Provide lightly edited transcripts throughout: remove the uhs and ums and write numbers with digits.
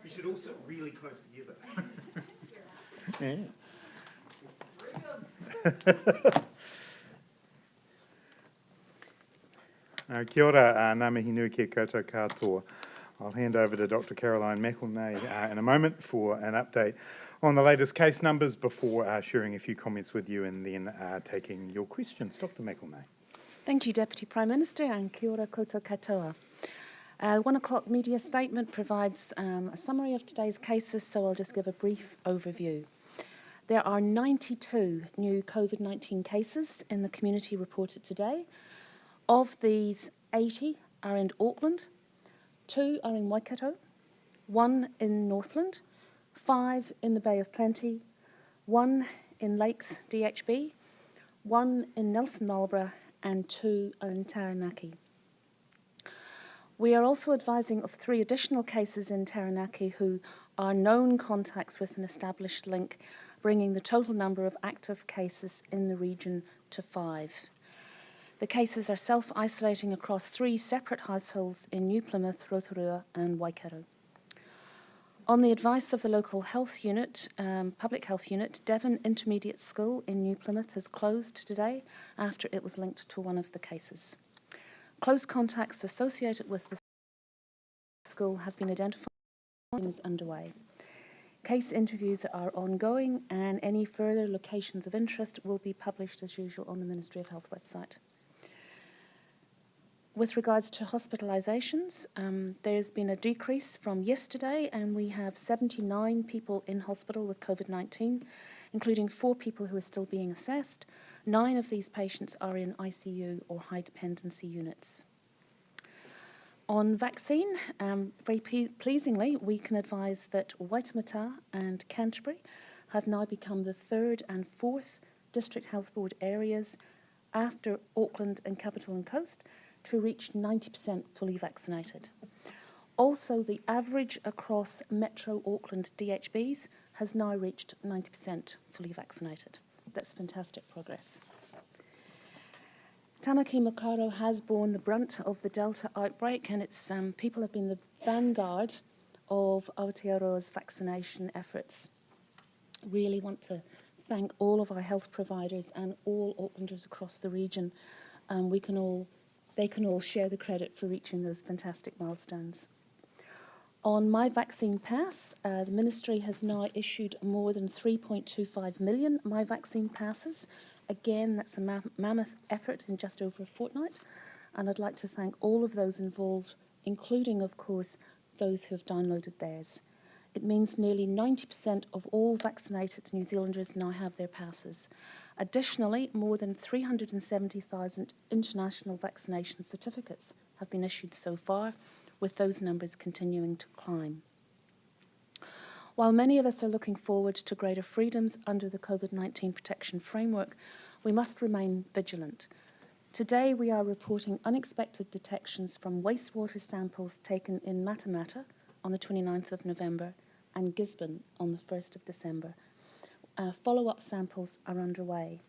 We should all sit really close together. Kia ora, ngā mihi nui ki koutou katoa. I'll hand over to Dr. Caroline McElnay in a moment for an update on the latest case numbers before sharing a few comments with you and then taking your questions. Dr. McElnay. Thank you, Deputy Prime Minister, and kia ora koutou katoa. 1 o'clock media statement provides a summary of today's cases, so I'll just give a brief overview. There are 92 new COVID-19 cases in the community reported today. Of these, 80 are in Auckland, 2 are in Waikato, 1 in Northland, 5 in the Bay of Plenty, 1 in Lakes DHB, 1 in Nelson Marlborough, and 2 are in Taranaki. We are also advising of 3 additional cases in Taranaki who are known contacts with an established link, bringing the total number of active cases in the region to 5. The cases are self-isolating across 3 separate households in New Plymouth, Rotorua and Waikato. On the advice of the local health unit, public health unit, Devon Intermediate School in New Plymouth has closed today after it was linked to one of the cases. Close contacts associated with the school have been identified and is underway. Case interviews are ongoing and any further locations of interest will be published as usual on the Ministry of Health website. With regards to hospitalizations, there's been a decrease from yesterday and we have 79 people in hospital with COVID-19, including 4 people who are still being assessed. 9 of these patients are in ICU or high dependency units. On vaccine, very pleasingly, we can advise that Waitemata and Canterbury have now become the 3rd and 4th District Health Board areas after Auckland and Capital and Coast to reach 90% fully vaccinated. Also, the average across Metro Auckland DHBs has now reached 90% fully vaccinated. That's fantastic progress. Tamaki Makaurau has borne the brunt of the Delta outbreak and its people have been the vanguard of Aotearoa's vaccination efforts. Really want to thank all of our health providers and all Aucklanders across the region. They can all share the credit for reaching those fantastic milestones. On My Vaccine Pass, the Ministry has now issued more than 3.25 million My Vaccine Passes. Again, that's a mammoth effort in just over a fortnight, and I'd like to thank all of those involved, including, of course, those who have downloaded theirs. It means nearly 90% of all vaccinated New Zealanders now have their passes. Additionally, more than 370,000 international vaccination certificates have been issued so far, with those numbers continuing to climb. While many of us are looking forward to greater freedoms under the COVID-19 protection framework, we must remain vigilant. Today, we are reporting unexpected detections from wastewater samples taken in Matamata on the 29th of November and Gisborne on the 1st of December. Follow-up samples are underway.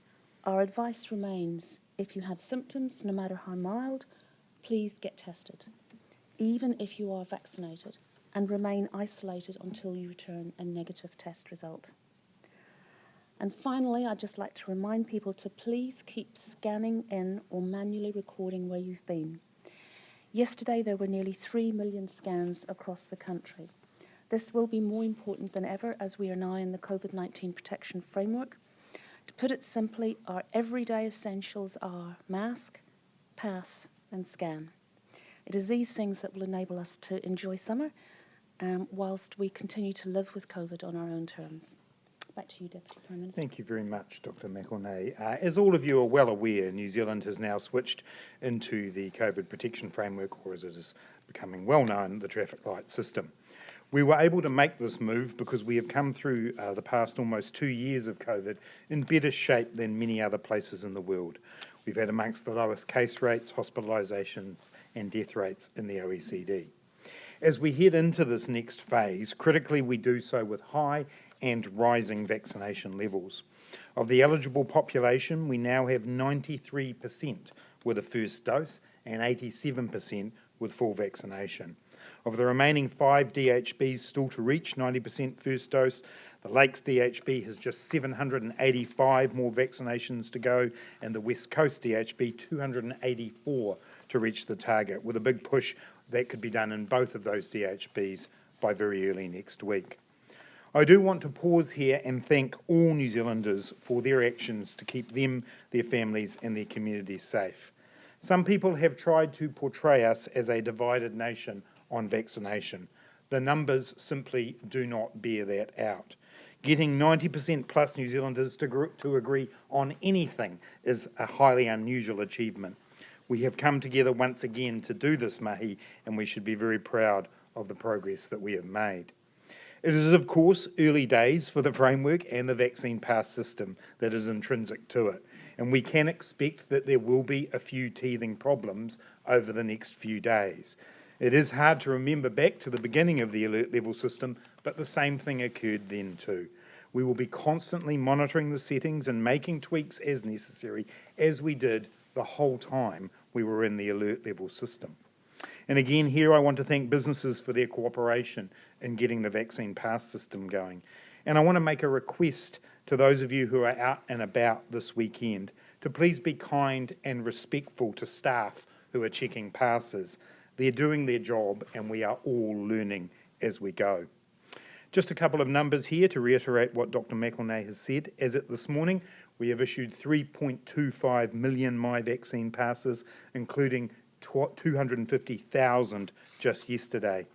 Our advice remains, if you have symptoms, no matter how mild, please get tested, even if you are vaccinated, and remain isolated until you return a negative test result. And finally, I'd just like to remind people to please keep scanning in or manually recording where you've been. Yesterday, there were nearly 3 million scans across the country. This will be more important than ever as we are now in the COVID-19 protection framework. To put it simply, our everyday essentials are mask, pass, and scan. It is these things that will enable us to enjoy summer whilst we continue to live with COVID on our own terms. Back to you, Deputy Prime Minister. Thank you very much, Dr. McElnay. As all of you are well aware, New Zealand has now switched into the COVID protection framework, or as it is becoming well known, the traffic light system. We were able to make this move because we have come through the past almost 2 years of COVID in better shape than many other places in the world. We've had amongst the lowest case rates, hospitalizations and death rates in the OECD. As we head into this next phase, critically we do so with high and rising vaccination levels. Of the eligible population, we now have 93% with a first dose and 87% with full vaccination. Of the remaining 5 DHBs still to reach 90% first dose, the Lakes DHB has just 785 more vaccinations to go, and the West Coast DHB 284 to reach the target, with a big push that could be done in both of those DHBs by very early next week. I do want to pause here and thank all New Zealanders for their actions to keep them, their families and their communities safe. Some people have tried to portray us as a divided nation on vaccination. The numbers simply do not bear that out. Getting 90% plus New Zealanders to agree on anything is a highly unusual achievement. We have come together once again to do this mahi, and we should be very proud of the progress that we have made. It is, of course, early days for the framework and the vaccine pass system that is intrinsic to it, and we can expect that there will be a few teething problems over the next few days. It is hard to remember back to the beginning of the alert level system, but the same thing occurred then too. We will be constantly monitoring the settings and making tweaks as necessary, as we did the whole time we were in the alert level system. And again, here I want to thank businesses for their cooperation in getting the vaccine pass system going. And I want to make a request to those of you who are out and about this weekend to please be kind and respectful to staff who are checking passes. They're doing their job, and we are all learning as we go. Just a couple of numbers here to reiterate what Dr. McElnay has said. As at this morning, we have issued 3.25 million My Vaccine passes, including 250,000 just yesterday.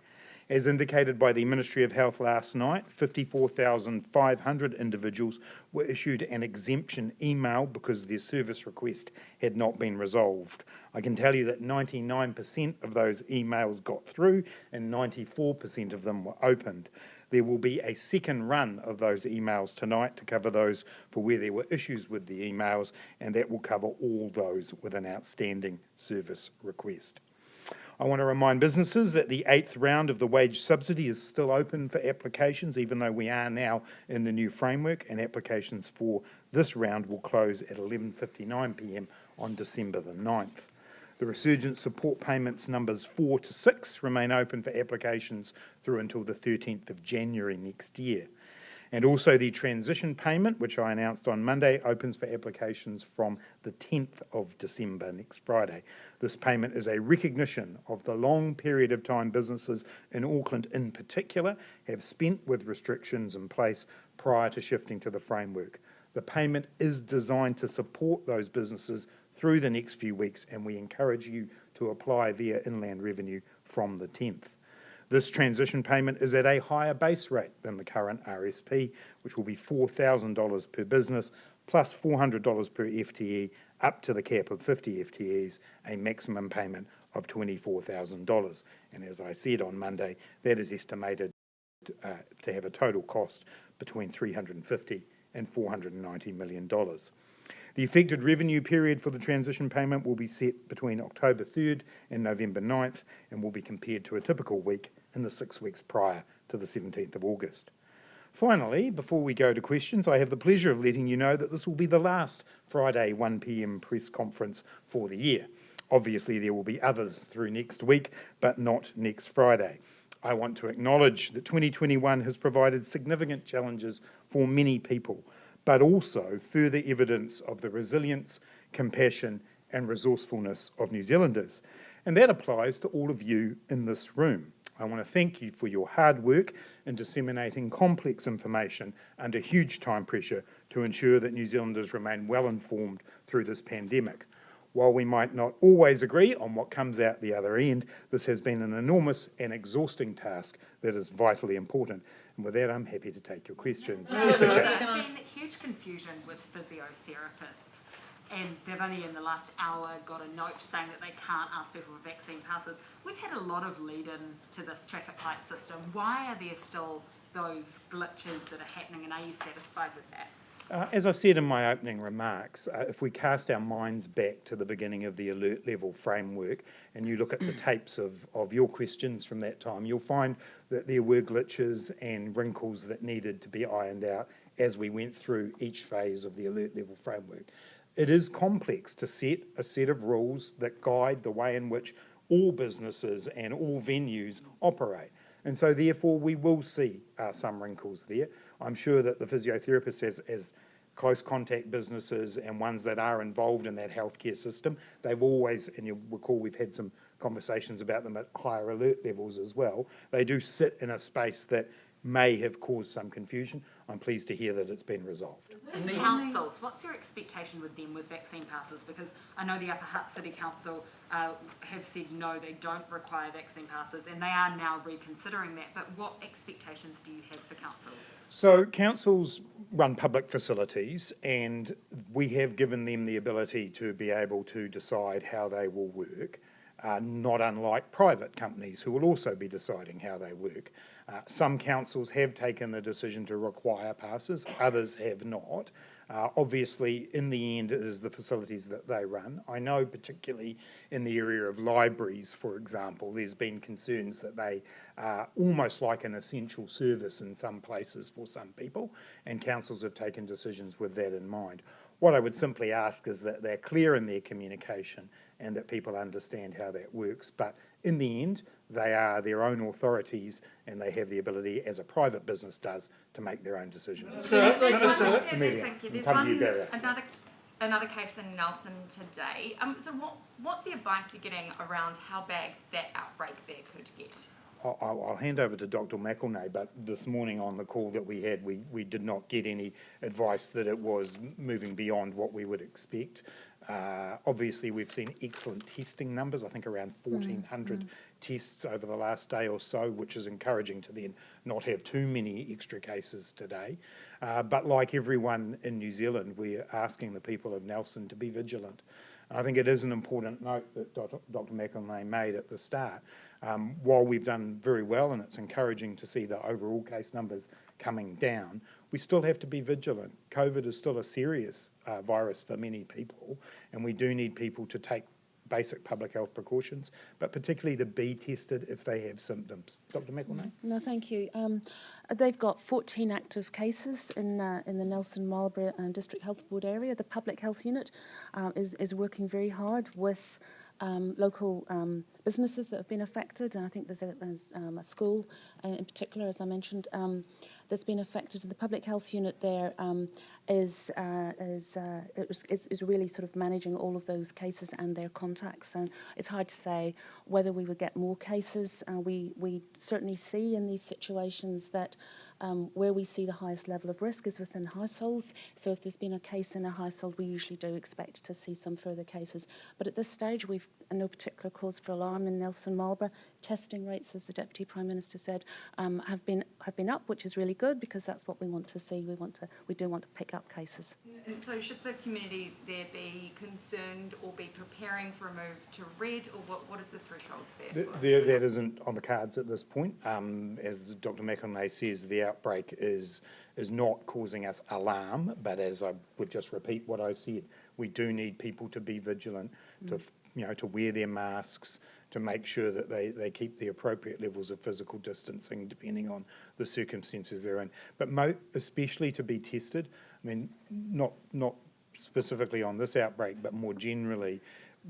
As indicated by the Ministry of Health last night, 54,500 individuals were issued an exemption email because their service request had not been resolved. I can tell you that 99% of those emails got through and 94% of them were opened. There will be a second run of those emails tonight to cover those for where there were issues with the emails, and that will cover all those with an outstanding service request. I want to remind businesses that the 8th round of the wage subsidy is still open for applications, even though we are now in the new framework, and applications for this round will close at 11:59 p.m. on December the 9th. The resurgent support payments numbers 4 to 6 remain open for applications through until the 13th of January next year. And also the transition payment, which I announced on Monday, opens for applications from the 10th of December, next Friday. This payment is a recognition of the long period of time businesses in Auckland in particular have spent with restrictions in place prior to shifting to the framework. The payment is designed to support those businesses through the next few weeks, and we encourage you to apply via inland revenue from the 10th. This transition payment is at a higher base rate than the current RSP, which will be $4,000 per business, plus $400 per FTE, up to the cap of 50 FTEs, a maximum payment of $24,000. And as I said on Monday, that is estimated to have a total cost between $350 and $490 million. The affected revenue period for the transition payment will be set between October 3rd and November 9th, and will be compared to a typical week in the 6 weeks prior to the 17th of August. Finally, before we go to questions, I have the pleasure of letting you know that this will be the last Friday 1 p.m. press conference for the year. Obviously, there will be others through next week, but not next Friday. I want to acknowledge that 2021 has provided significant challenges for many people, but also further evidence of the resilience, compassion and resourcefulness of New Zealanders. And that applies to all of you in this room. I want to thank you for your hard work in disseminating complex information under huge time pressure to ensure that New Zealanders remain well informed through this pandemic. While we might not always agree on what comes out the other end, this has been an enormous and exhausting task that is vitally important. And with that, I'm happy to take your questions. There's been huge confusion with physiotherapists, and they've only in the last hour got a note saying that they can't ask people for vaccine passes. We've had a lot of lead-in to this traffic light system. Why are there still those glitches that are happening, and are you satisfied with that? As I said in my opening remarks, if we cast our minds back to the beginning of the alert level framework and you look at the tapes of your questions from that time, you'll find that there were glitches and wrinkles that needed to be ironed out as we went through each phase of the alert level framework. It is complex to set a set of rules that guide the way in which all businesses and all venues operate. And so therefore we will see some wrinkles there. I'm sure that the physiotherapists as close contact businesses and ones that are involved in that healthcare system, they've always, and you'll recall we've had some conversations about them at higher alert levels as well, they do sit in a space that may have caused some confusion. I'm pleased to hear that it's been resolved. And councils, what's your expectation with them with vaccine passes? Because I know the Upper Hutt City Council have said no, they don't require vaccine passes, and they are now reconsidering that. But what expectations do you have for councils? So councils run public facilities, and we have given them the ability to be able to decide how they will work. Not unlike private companies who will also be deciding how they work. Some councils have taken the decision to require passes, others have not. Obviously, in the end, it is the facilities that they run. I know particularly in the area of libraries, for example, there's been concerns that they are almost like an essential service in some places for some people, and councils have taken decisions with that in mind. What I would simply ask is that they're clear in their communication and that people understand how that works. But in the end, they are their own authorities and they have the ability, as a private business does, to make their own decisions. Thank you. There's another case in Nelson today. So what's the advice you're getting around how bad that outbreak there could get? I'll hand over to Dr. McElnay, but this morning on the call that we had, we did not get any advice that it was moving beyond what we would expect. Obviously, we've seen excellent testing numbers, I think around 1,400 tests over the last day or so, which is encouraging to then not have too many extra cases today. But like everyone in New Zealand, we're asking the people of Nelson to be vigilant. I think it is an important note that Dr. McElnay made at the start. While we've done very well and it's encouraging to see the overall case numbers coming down, we still have to be vigilant. COVID is still a serious virus for many people, and we do need people to take basic public health precautions, but particularly to be tested if they have symptoms. Dr. McElnay? No, thank you. They've got 14 active cases in the Nelson Marlborough District Health Board area. The Public Health Unit is working very hard with local businesses that have been affected, and I think there's a school in particular, as I mentioned, that's been affected. And the Public Health Unit there is really sort of managing all of those cases and their contacts. And it's hard to say whether we would get more cases. We certainly see in these situations that where we see the highest level of risk is within households. So if there's been a case in a household, we usually do expect to see some further cases. But at this stage, we've no particular cause for alarm in Nelson Marlborough. Testing rates, as the Deputy Prime Minister said, have been up, which is really good because that's what we want to see. We do want to pick up cases. And so should the community there be concerned or be preparing for a move to red, or what is the threshold there? That isn't on the cards at this point. As Dr. McElnay says, the outbreak is not causing us alarm, but as I would just repeat what I said, we do need people to be vigilant, to wear their masks, to make sure that they keep the appropriate levels of physical distancing depending on the circumstances they're in. But especially to be tested. I mean, not specifically on this outbreak, but more generally,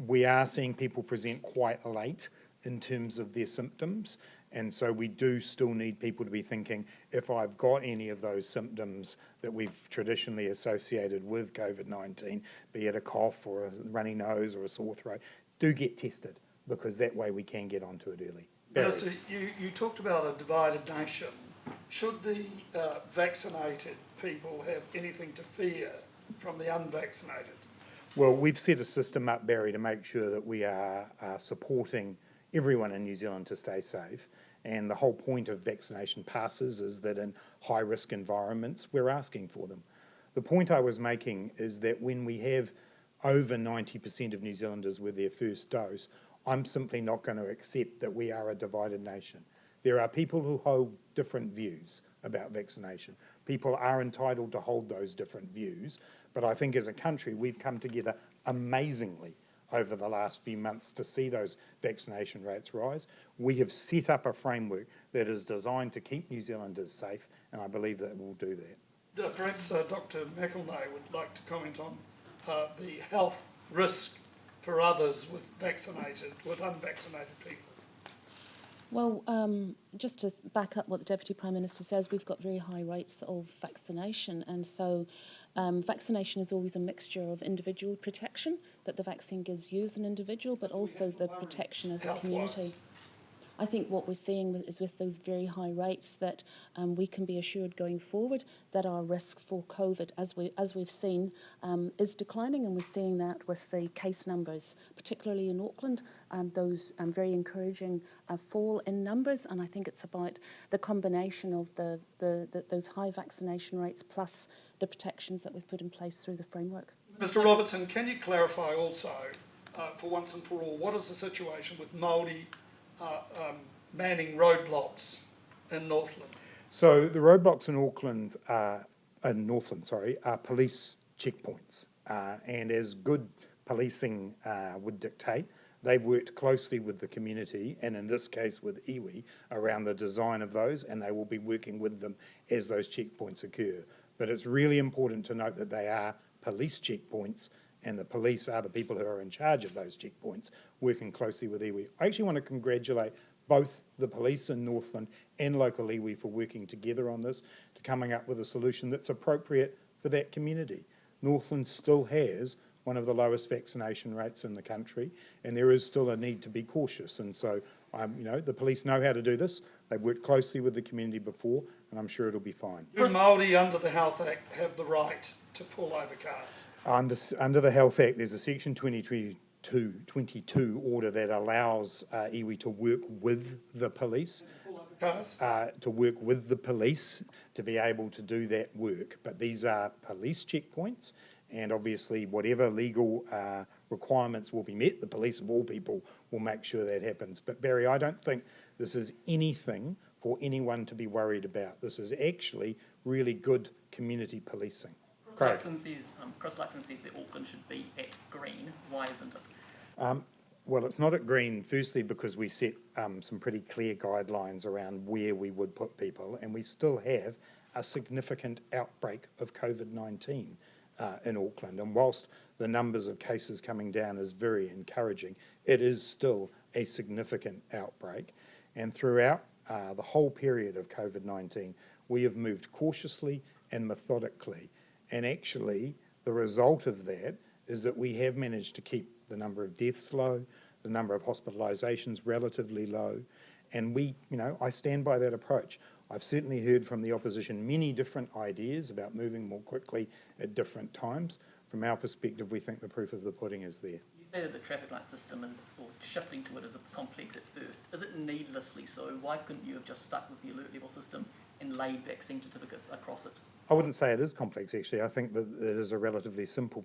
we are seeing people present quite late in terms of their symptoms. And so we do still need people to be thinking, if I've got any of those symptoms that we've traditionally associated with COVID-19, be it a cough or a runny nose or a sore throat, do get tested, because that way we can get onto it early. Minister, you talked about a divided nation. Should the vaccinated people have anything to fear from the unvaccinated? Well, we've set a system up, Barry, to make sure that we are supporting everyone in New Zealand to stay safe. And the whole point of vaccination passes is that in high-risk environments, we're asking for them. The point I was making is that when we have over 90% of New Zealanders with their first dose, I'm simply not going to accept that we are a divided nation. There are people who hold different views about vaccination. People are entitled to hold those different views, but I think as a country we've come together amazingly over the last few months to see those vaccination rates rise. We have set up a framework that is designed to keep New Zealanders safe, and I believe that we'll do that. Perhaps Dr. McElnay would like to comment on the health risk for others with unvaccinated people? Well, just to back up what the Deputy Prime Minister says, we've got very high rates of vaccination, and so vaccination is always a mixture of individual protection that the vaccine gives you as an individual, but also the protection as a community. I think what we're seeing is with those very high rates that we can be assured going forward that our risk for COVID, as we've seen, is declining, and we're seeing that with the case numbers, particularly in Auckland, those very encouraging fall in numbers, and I think it's about the combination of those high vaccination rates plus the protections that we've put in place through the framework. Mr Robertson, can you clarify also, for once and for all, what is the situation with Māori manning roadblocks in Northland? So the roadblocks in Northland are police checkpoints, and as good policing would dictate, they've worked closely with the community, and in this case with iwi, around the design of those, and they will be working with them as those checkpoints occur. But it's really important to note that they are police checkpoints, and the police are the people who are in charge of those checkpoints, working closely with iwi. I actually want to congratulate both the police in Northland and local iwi for working together on this, to coming up with a solution that's appropriate for that community. Northland still has one of the lowest vaccination rates in the country, and there is still a need to be cautious. And so, the police know how to do this. They've worked closely with the community before, and I'm sure it'll be fine. Do Māori under the Health Act have the right to pull over cars? Under the Health Act, there's a Section 22 order that allows iwi to work with the police. To be able to do that work. But these are police checkpoints, and obviously whatever legal requirements will be met, the police of all people will make sure that happens. But Barry, I don't think this is anything for anyone to be worried about. This is actually really good community policing. Chris Luxon says that Auckland should be at green. Why isn't it? Well, it's not at green, firstly because we set some pretty clear guidelines around where we would put people, and we still have a significant outbreak of COVID-19 in Auckland. And whilst the numbers of cases coming down is very encouraging, it is still a significant outbreak. And throughout the whole period of COVID-19, we have moved cautiously and methodically. And actually, the result of that is that we have managed to keep the number of deaths low, the number of hospitalizations relatively low, and I stand by that approach. I've certainly heard from the opposition many different ideas about moving more quickly at different times. From our perspective, we think the proof of the pudding is there. You say that the traffic light system or shifting to it is complex at first. Is it needlessly so? Why couldn't you have just stuck with the alert level system and laid vaccine certificates across it? I wouldn't say it is complex, actually. I think that it is a relatively simple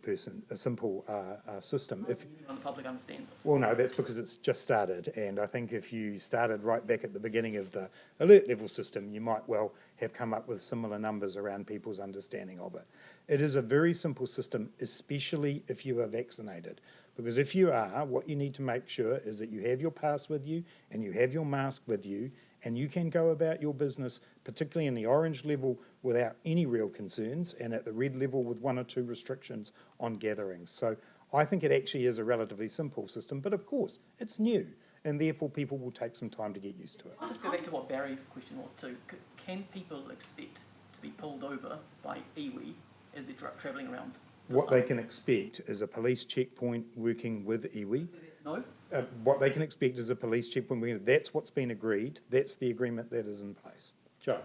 system. The public understands it. Well, no, that's because it's just started, and I think if you started right back at the beginning of the alert level system, you might well have come up with similar numbers around people's understanding of it. It is a very simple system, especially if you are vaccinated, because if you are, what you need to make sure is that you have your pass with you and you have your mask with you, and you can go about your business, particularly in the orange level, without any real concerns, and at the red level with 1 or 2 restrictions on gatherings. So I think it actually is a relatively simple system, but of course, it's new, and therefore people will take some time to get used to it. I'll just go back to what Barry's question was too. Can people expect to be pulled over by iwi as they're travelling around? What they can expect is a police checkpoint working with iwi. No? What they can expect is a police checkpoint. That's what's been agreed. That's the agreement that is in place. Joe.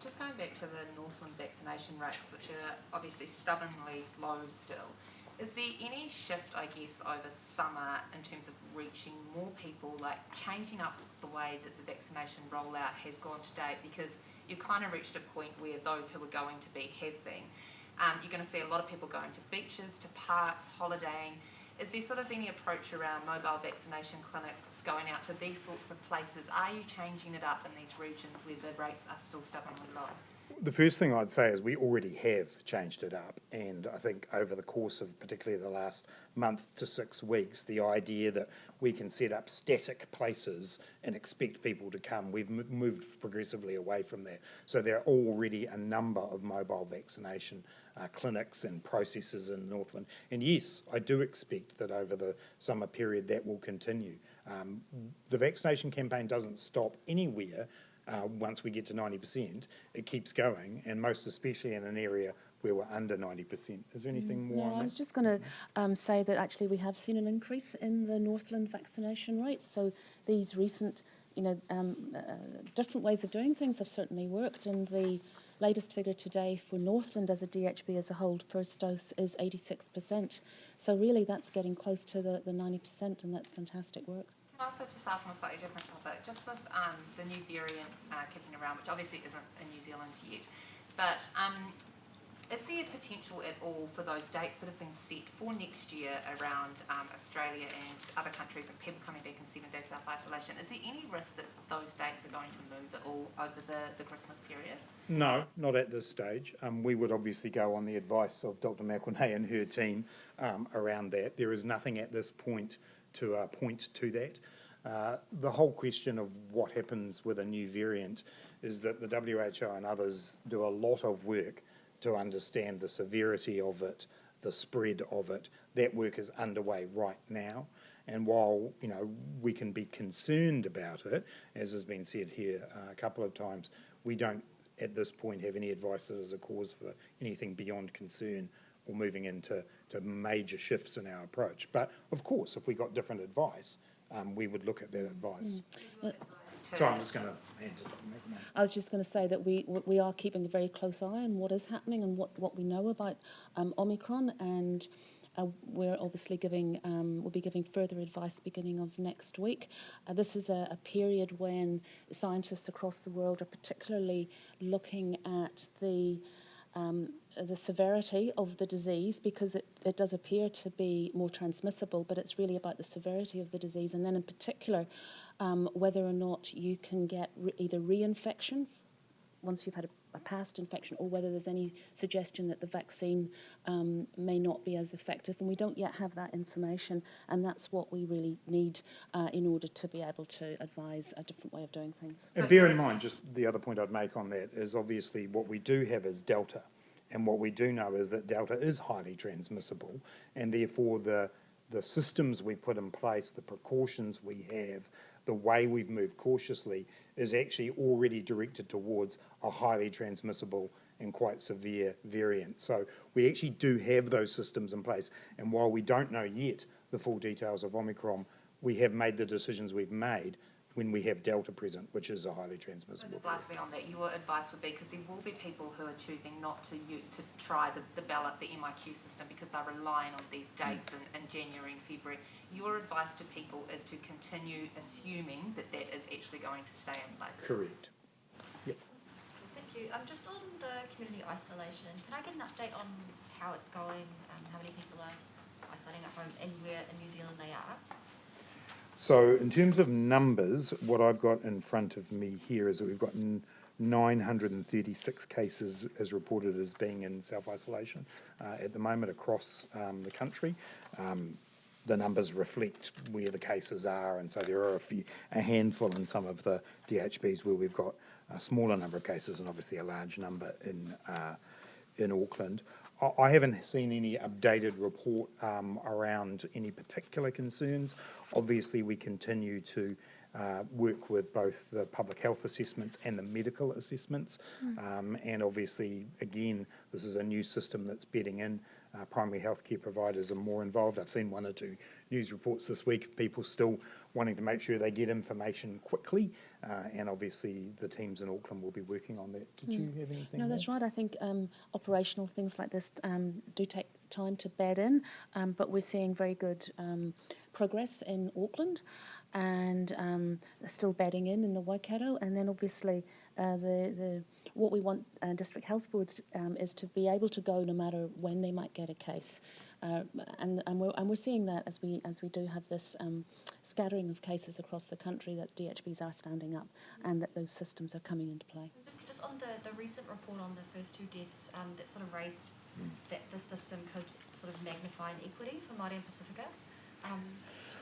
Just going back to the Northland vaccination rates, which are obviously stubbornly low still, is there any shift, I guess, over summer in terms of reaching more people, like changing up the way that the vaccination rollout has gone to date? Because you've kind of reached a point where those who are going to be have been. You're going to see a lot of people going to beaches, to parks, holidaying. Is there sort of any approach around mobile vaccination clinics going out to these sorts of places? Are you changing it up in these regions where the rates are still stubbornly low? The first thing I'd say is we already have changed it up, and I think over the course of particularly the last month to 6 weeks, the idea that we can set up static places and expect people to come, we've moved progressively away from that. So there are already a number of mobile vaccination clinics and processes in Northland, and yes, I do expect that over the summer period that will continue. The vaccination campaign doesn't stop anywhere. Once we get to 90%, it keeps going, and most especially in an area where we're under 90%. Is there anything more on that? I was just going to say that actually we have seen an increase in the Northland vaccination rates. So these recent, different ways of doing things have certainly worked, and the latest figure today for Northland as a DHB as a whole, first dose, is 86%. So really that's getting close to the 90%, and that's fantastic work. Can I also just ask on a slightly different topic, just with the new variant kicking around, which obviously isn't in New Zealand yet, but is there potential at all for those dates that have been set for next year around Australia and other countries and people coming back in 7-day self-isolation, is there any risk that those dates are going to move at all over the Christmas period? No, not at this stage. We would obviously go on the advice of Dr. McElnay and her team around that. There is nothing at this point to point to that. The whole question of what happens with a new variant is that the WHO and others do a lot of work to understand the severity of it, the spread of it. That work is underway right now. And while we can be concerned about it, as has been said here a couple of times, we don't at this point have any advice that is a cause for anything beyond concern or moving into major shifts in our approach. But of course, if we got different advice, we would look at that advice. So I'm just going to hand it to McElnay. I was just going to say that we are keeping a very close eye on what is happening and what we know about Omicron, and we're obviously we'll be giving further advice beginning of next week. This is a period when scientists across the world are particularly looking at the severity of the disease, because it does appear to be more transmissible, but it's really about the severity of the disease, and then in particular whether or not you can get either reinfection once you've had a past infection, or whether there's any suggestion that the vaccine may not be as effective, and we don't yet have that information, and that's what we really need in order to be able to advise a different way of doing things. And bear in mind, just the other point I'd make on that is obviously what we do have is Delta, and what we do know is that Delta is highly transmissible, and therefore the systems we've put in place, the precautions we have, the way we've moved cautiously is actually already directed towards a highly transmissible and quite severe variant. So we actually do have those systems in place, and while we don't know yet the full details of Omicron, we have made the decisions we've made when we have Delta present, which is a highly transmissible. And lastly on that, your advice would be, because there will be people who are choosing not to try the ballot, the MIQ system, because they're relying on these dates in January and February. Your advice to people is to continue assuming that is actually going to stay in place. Correct. Yep. Thank you. Just on the community isolation, can I get an update on how it's going, how many people are isolating at home, and where in New Zealand they are? So in terms of numbers, what I've got in front of me here is that we've got 936 cases as reported as being in self-isolation at the moment across the country. The numbers reflect where the cases are, and so there are a handful in some of the DHBs where we've got a smaller number of cases and obviously a large number in Auckland. I haven't seen any updated report around any particular concerns. Obviously, we continue to work with both the public health assessments and the medical assessments. And obviously, again, this is a new system that's bedding in. Primary healthcare providers are more involved. I've seen 1 or 2 news reports this week of people still wanting to make sure they get information quickly. And obviously, the teams in Auckland will be working on that. Did you have anything? No, that's right. I think operational things like this do take time to bed in, but we're seeing very good progress in Auckland, and still bedding in the Waikato. And then obviously what we want district health boards is to be able to go no matter when they might get a case. And we're seeing that as we do have this scattering of cases across the country, that DHBs are standing up and that those systems are coming into play. Just on the recent report on the first 2 deaths, that sort of raised that the system could sort of magnify inequity for Māori and Pacifica.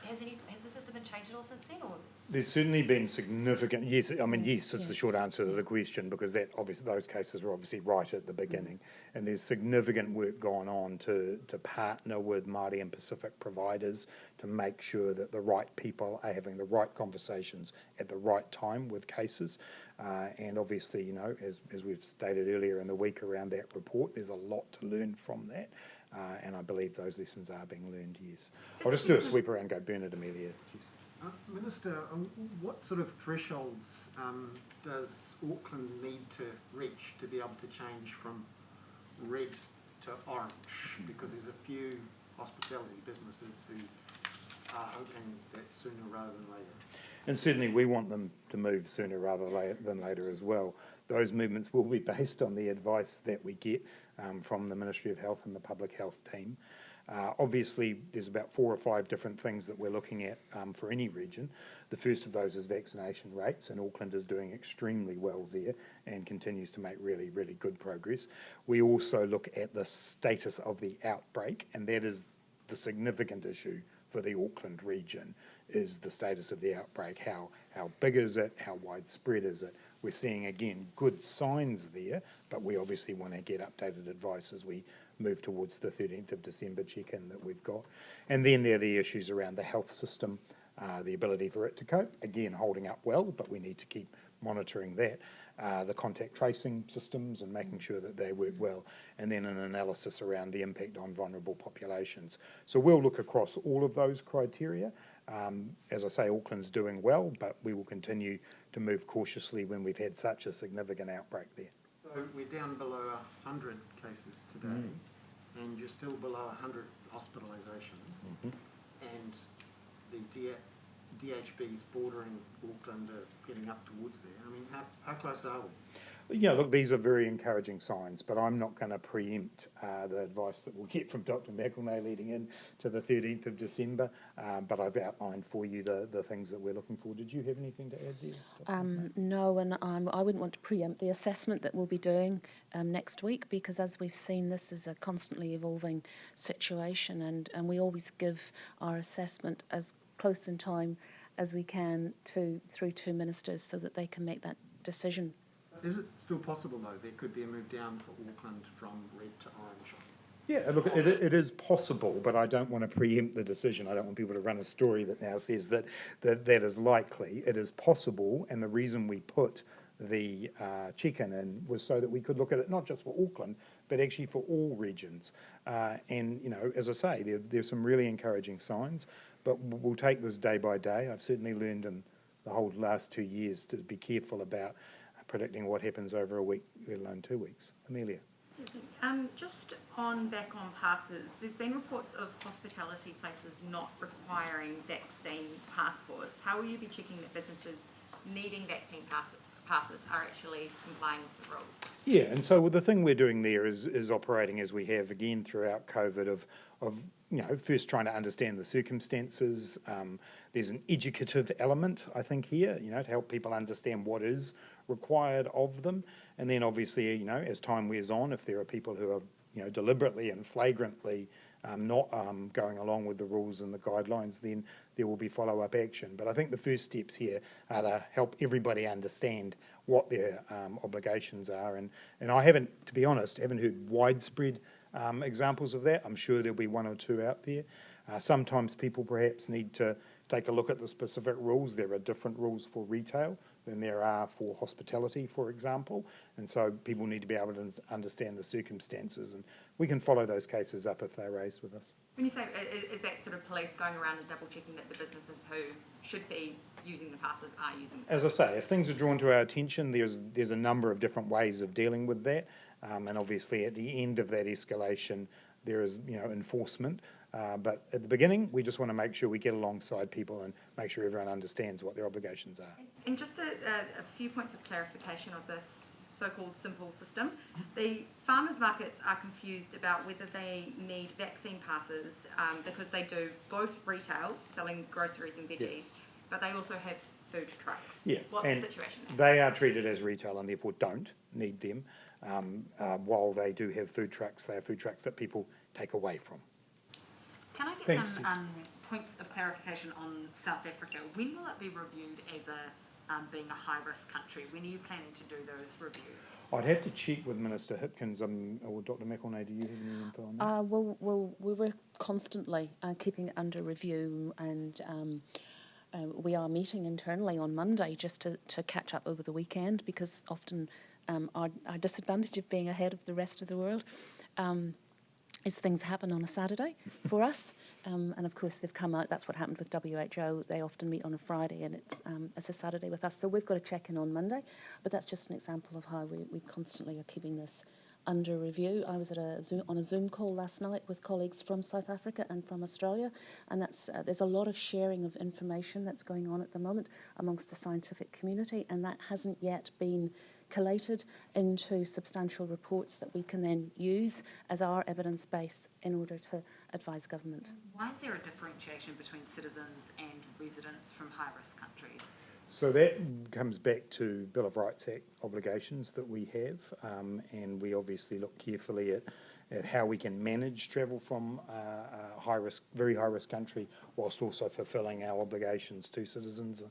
Has the system been changed at all since then, or? There's certainly been significant, yes, I mean, yes, it's yes. the short answer to the question, because that obviously those cases were obviously right at the beginning, and there's significant work going on to partner with Māori and Pacific providers to make sure that the right people are having the right conversations at the right time with cases, and obviously, you know, as we've stated earlier in the week around that report, there's a lot to learn from that. And I believe those lessons are being learned, yes. I'll just do a sweep around and go Bernard, Amelia. Minister, what sort of thresholds does Auckland need to reach to be able to change from red to orange? Because there's a few hospitality businesses who are hoping that sooner rather than later. And certainly we want them to move sooner rather than later as well. Those movements will be based on the advice that we get from the Ministry of Health and the Public Health team. Obviously, there's about 4 or 5 different things that we're looking at for any region. The first of those is vaccination rates, and Auckland is doing extremely well there and continues to make really, really good progress. We also look at the status of the outbreak, and that is the significant issue for the Auckland region, is the status of the outbreak. How big is it? How widespread is it? We're seeing, again, good signs there, but we obviously want to get updated advice as we move towards the 13th of December check-in that we've got. And then there are the issues around the health system, the ability for it to cope, again, holding up well, but we need to keep monitoring that. The contact tracing systems and making sure that they work well, and then an analysis around the impact on vulnerable populations. So we'll look across all of those criteria. As I say, Auckland's doing well, but we will continue to move cautiously when we've had such a significant outbreak there. So we're down below 100 cases today, and you're still below 100 hospitalisations, and the DHBs bordering Auckland are getting up towards there. I mean, how close are we? Yeah, look, these are very encouraging signs, but I'm not going to preempt the advice that we'll get from Dr. McElnay leading in to the 13th of December, but I've outlined for you the things that we're looking for. Did you have anything to add there? No, and I wouldn't want to preempt the assessment that we'll be doing next week, because as we've seen, this is a constantly evolving situation, and we always give our assessment as close in time as we can through to ministers so that they can make that decision. Is it still possible, though, there could be a move down for Auckland from red to orange? Yeah, look, it is possible, but I don't want to preempt the decision. I don't want people to run a story that now says that is likely. It is possible, and the reason we put the check-in in was so that we could look at it not just for Auckland, but actually for all regions. And, you know, as I say, there's some really encouraging signs, but we'll take this day by day. I've certainly learned in the whole last 2 years to be careful about predicting what happens over a week, let alone 2 weeks. Amelia. Just back on passes, there's been reports of hospitality places not requiring vaccine passports. How will you be checking that businesses needing vaccine passes are actually complying with the rules? Yeah, and so the thing we're doing there is operating as we have again throughout COVID of you know, first trying to understand the circumstances. There's an educative element, I think, here, you know, to help people understand what is required of them. And then obviously, you know, as time wears on, if there are people who are, you know, deliberately and flagrantly not going along with the rules and the guidelines, then there will be follow-up action. But I think the first steps here are to help everybody understand what their obligations are. And I haven't, to be honest, haven't heard widespread examples of that. I'm sure there'll be 1 or 2 out there. Sometimes people perhaps need to take a look at the specific rules. There are different rules for retail than there are for hospitality, for example. And so people need to be able to understand the circumstances, and we can follow those cases up if they're raised with us. When you say, is that sort of police going around and double checking that the businesses who should be using the passes are using them? As I say, if things are drawn to our attention, there's a number of different ways of dealing with that. And obviously at the end of that escalation, there is, you know, enforcement. But at the beginning, we just want to make sure we get alongside people and make sure everyone understands what their obligations are. And just a few points of clarification of this. so-called simple system. The farmers markets are confused about whether they need vaccine passes because they do both retail, selling groceries and veggies, but they also have food trucks. Yeah, What's and the situation there? they are treated as retail and therefore don't need them. While they do have food trucks, they are food trucks that people take away from. Can I get Thanks, some points of clarification on South Africa? When will it be reviewed as being a high-risk country? When are you planning to do those reviews? I'd have to check with Minister Hipkins or Dr. McElnay. Do you have any info on that? We were constantly keeping it under review, and we are meeting internally on Monday just to catch up over the weekend, because often our disadvantage of being ahead of the rest of the world is things happen on a Saturday for us. And of course they've come out, that's what happened with WHO, they often meet on a Friday and it's a Saturday with us. So we've got to check in on Monday, but that's just an example of how we constantly are keeping this under review. I was on a Zoom call last night with colleagues from South Africa and from Australia, and there's a lot of sharing of information that's going on at the moment amongst the scientific community, and that hasn't yet been collated into substantial reports that we can then use as our evidence base in order to advise government. Why is there a differentiation between citizens and residents from high-risk countries? So that comes back to Bill of Rights Act obligations that we have, and we obviously look carefully at how we can manage travel from a high-risk, very high-risk country, whilst also fulfilling our obligations to citizens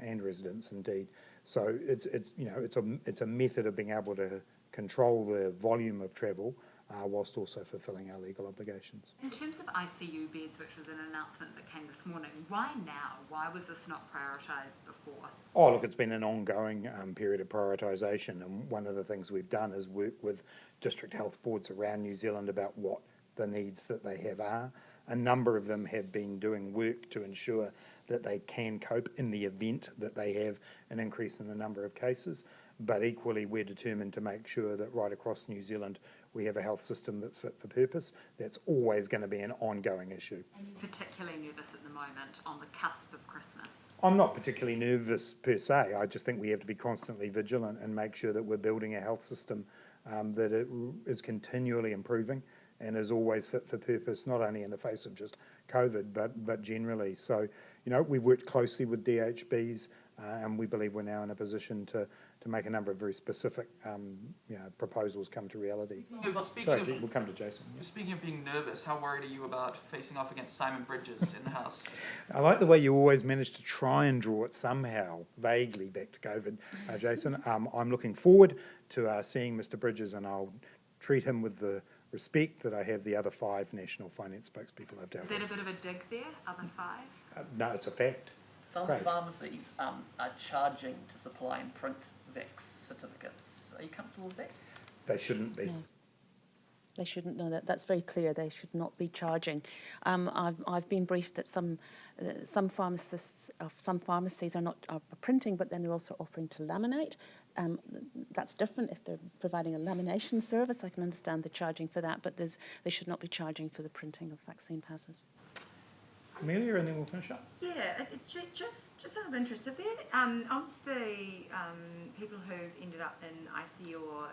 and residents indeed. So it's a method of being able to control the volume of travel whilst also fulfilling our legal obligations. In terms of ICU beds, which was an announcement that came this morning, why now? Why was this not prioritised before? Oh, look, it's been an ongoing period of prioritisation, and one of the things we've done is work with district health boards around New Zealand about what the needs that they have are. A number of them have been doing work to ensure that they can cope in the event that they have an increase in the number of cases, but equally we're determined to make sure that right across New Zealand we have a health system that's fit for purpose. That's always going to be an ongoing issue. Are you particularly nervous at the moment on the cusp of Christmas? I'm not particularly nervous per se. I just think we have to be constantly vigilant and make sure that we're building a health system that it is continually improving and is always fit for purpose, not only in the face of just COVID, but generally. So, we worked closely with DHBs, and we believe we're now in a position to make a number of very specific proposals come to reality. We'll come to Jason. Yeah. Speaking of being nervous, how worried are you about facing off against Simon Bridges in the House? I like the way you always manage to try and draw it somehow, vaguely back to COVID, Jason. I'm looking forward to seeing Mr. Bridges, and I'll treat him with the respect that I have the other 5 national finance spokespeople I've dealt with. Is that a bit of a dig there, other 5? No, it's a fact. Some Great. pharmacies are charging to supply and print vax certificates. Are you comfortable with that? They shouldn't be. No. They shouldn't. No, that's very clear. They should not be charging. I've been briefed that some pharmacists, some pharmacies are printing, but then they're also offering to laminate. That's different. If they're providing a lamination service, I can understand the charging for that, but they should not be charging for the printing of vaccine passes. Amelia, and then we'll finish up. Yeah, just out of interest, of the people who've ended up in ICU or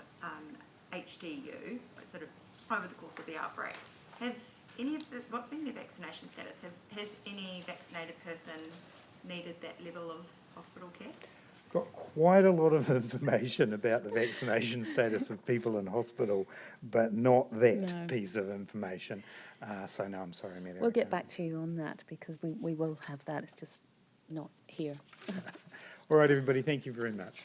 HDU, sort of over the course of the outbreak, what's been their vaccination status? Has any vaccinated person needed that level of hospital care? Got quite a lot of information about the vaccination status of people in hospital, but not that piece of information. So no, I'm sorry, Amelia. We'll get back to you on that, because we will have that. It's just not here. All right, everybody, thank you very much.